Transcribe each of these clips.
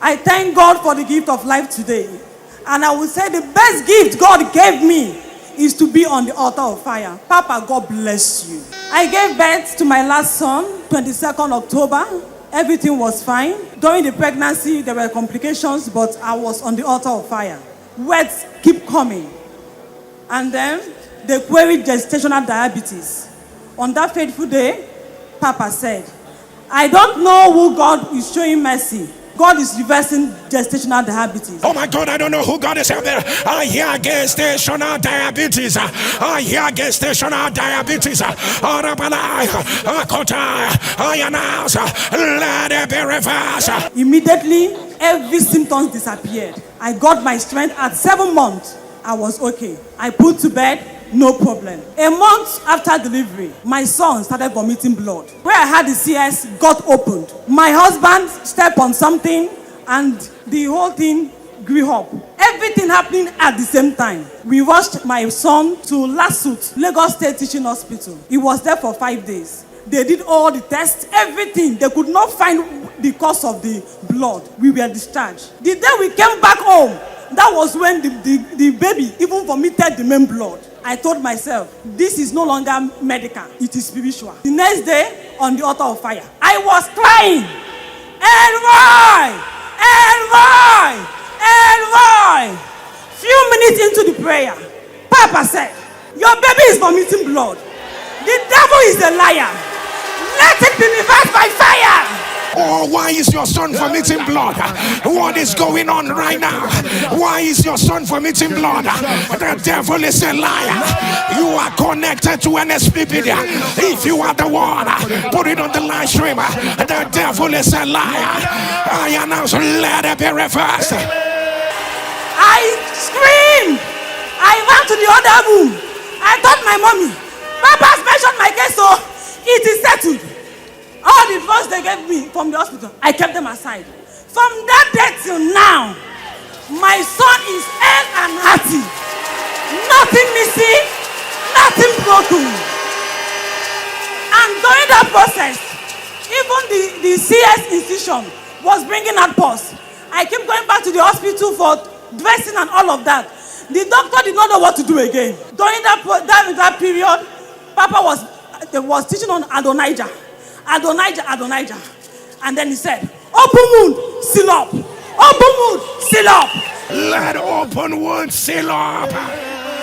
I thank God for the gift of life today. And I would say the best gift God gave me is to be on the altar of fire. Papa, God bless you. I gave birth to my last son, 22nd October. Everything was fine. During the pregnancy, there were complications, but I was on the altar of fire. Words keep coming. And then they queried gestational diabetes. On that fateful day, Papa said, I don't know who God is showing mercy. God is reversing gestational diabetes. Oh my God, I don't know who God is out there. I hear gestational diabetes. I hear gestational diabetes. I announce, let it be reversed. Immediately, every symptom disappeared. I got my strength at 7 months. I was okay. I put to bed. No problem. A month after delivery, my son started vomiting blood. Where I had the CS got opened. My husband stepped on something and the whole thing grew up. Everything happening at the same time. We rushed my son to Lasut, Lagos State Teaching Hospital. He was there for 5 days. They did all the tests, everything. They could not find the cause of the blood. We were discharged. The day we came back home, that was when the baby even vomited the main blood. I told myself, this is no longer medical, it is spiritual. The next day, on the altar of fire, I was crying. Elroy! Few minutes into the prayer, Papa said, your baby is vomiting blood. The devil is a liar. Let it be reversed by fire. Oh, why is your son vomiting blood? What is going on right now? Why is your son vomiting blood? The devil is a liar. You are connected to NSPPD. If you are the one, put it on the live stream. The devil is a liar. I announce, let it be reversed. I screamed. I ran to the other room. I told my mommy, Papa's mentioned my case, so it is settled. All the drugs they gave me from the hospital, I kept them aside. From that day till now, my son is healthy and hearty. Nothing missing, nothing broken. And during that process, even the CS institution was bringing out pus. I kept going back to the hospital for dressing and all of that. The doctor did not know what to do again. During that period, Papa was teaching on Adonijah. And then he said, open wound, seal up. Open wound, seal up. Let open wound seal up.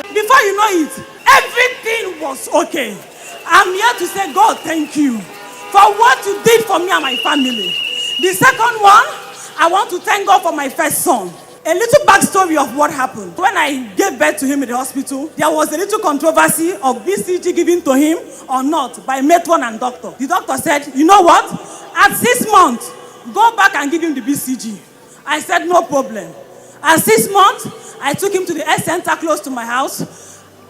Before you know it, everything was okay. I'm here to say, God, thank you for what you did for me and my family. The second one, I want to thank God for my first son. A little backstory of what happened. When I gave birth to him in the hospital, there was a little controversy of BCG given to him or not by matron and doctor. The doctor said, you know what? At 6 months, go back and give him the BCG. I said, no problem. At 6 months, I took him to the health center close to my house.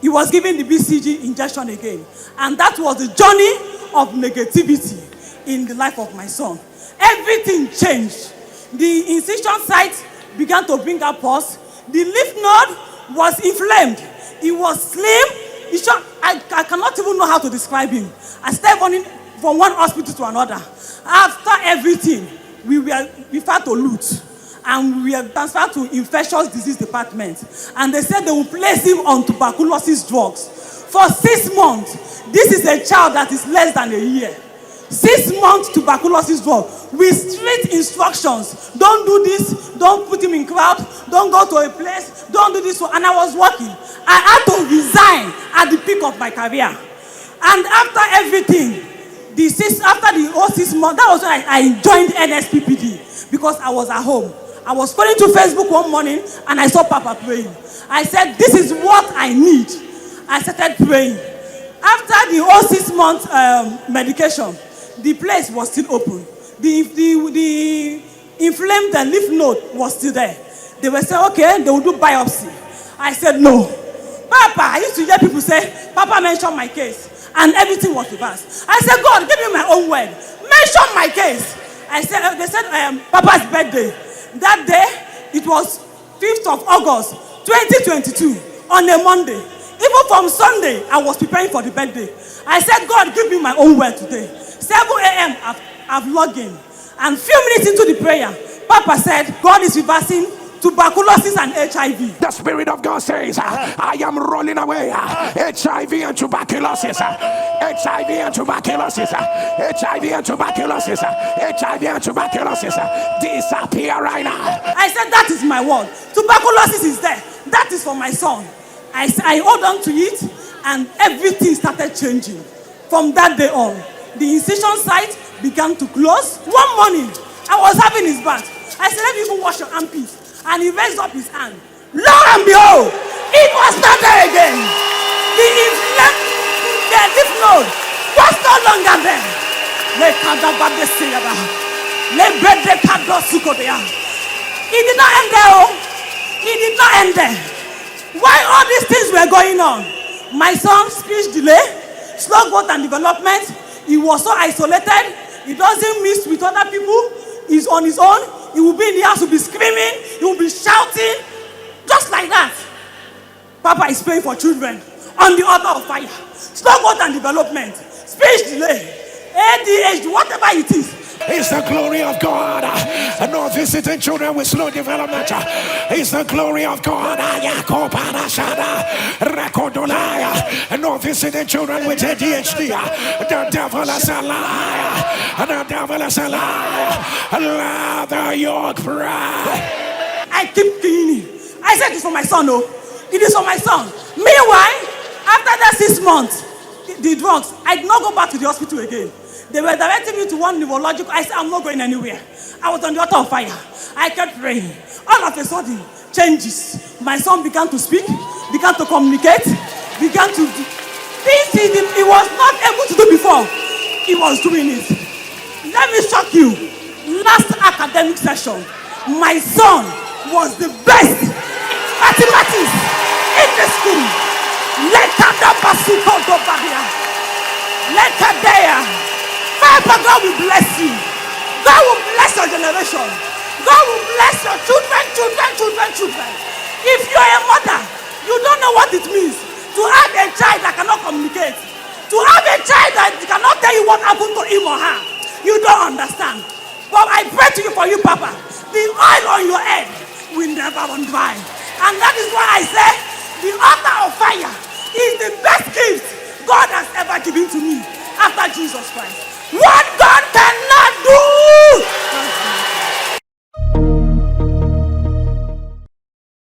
He was given the BCG injection again. And that was the journey of negativity in the life of my son. Everything changed. The incision site began to bring up pus. The lymph node was inflamed. He was slim. I cannot even know how to describe him. I started running from one hospital to another. After everything, we were referred to LUT. And we were transferred to infectious disease department. And they said they will place him on tuberculosis drugs. For 6 months, this is a child that is less than a year. 6 months tuberculosis drug with strict instructions. Don't do this, don't put him in crowd, don't go to a place, don't do this. And I was working. I had to resign at the peak of my career. And after everything, after the whole 6 months, that was when I joined NSPPD because I was at home. I was scrolling to Facebook one morning and I saw Papa praying. I said, this is what I need. I started praying. After the whole 6 months medication, the place was still open. The inflamed lymph node was still there. They were saying, okay, they will do biopsy. I said, no. Papa, I used to hear people say, Papa mentioned my case. And everything was reversed. I said, God, give me my own word. Mention my case. They said, Papa's birthday. That day, it was 5th of August, 2022, on a Monday. Even from Sunday, I was preparing for the birthday. I said, God, give me my own word today. 7 a.m., I've logged in. And few minutes into the prayer, Papa said God is reversing tuberculosis and HIV. The Spirit of God says, I am rolling away HIV and tuberculosis. HIV and tuberculosis. HIV and tuberculosis. HIV and tuberculosis. Disappear right now. I said, that is my word. Tuberculosis is there. That is for my son. I hold on to it, and everything started changing. From that day on, the incision site began to close. One morning, I was having his bath. I said, let me even wash your armpits. And he raised up his hand. Lo and behold, it was not there again. The lymph node was no longer there. It did not end there. It did not end there. Why all these things were going on? My son's speech delay, slow growth and development. He was so isolated. He doesn't mix with other people. He's on his own. He will be in the house, he will be screaming, he will be shouting, just like that. Papa is praying for children on the altar of fire. Slow growth and development, speech delay, ADHD, whatever it is. It's the glory of God. No visiting children with slow development. It's the glory of God. No visiting children with ADHD. The devil is a liar. The devil is a liar. Lather your pride. I keep cleaning. I said it's for my son, oh. It is for my son. Meanwhile, after that 6 months, the drugs, I did not go back to the hospital again. They were directing me to one neurological. I said, I'm not going anywhere. I was on the altar of fire. I kept praying. All of a sudden, changes. My son began to speak, began to communicate, began to do things he was not able to do before. He was doing it. Let me shock you. Last academic session, my son was the best mathematics in the school. Father, God will bless you. God will bless your generation. God will bless your children. If you're a mother, you don't know what it means to have a child that cannot communicate. To have a child that cannot tell you what happened to him or her. You don't understand. But I pray to you for you, Papa. The oil on your head will never run dry. And that is why I say the altar of fire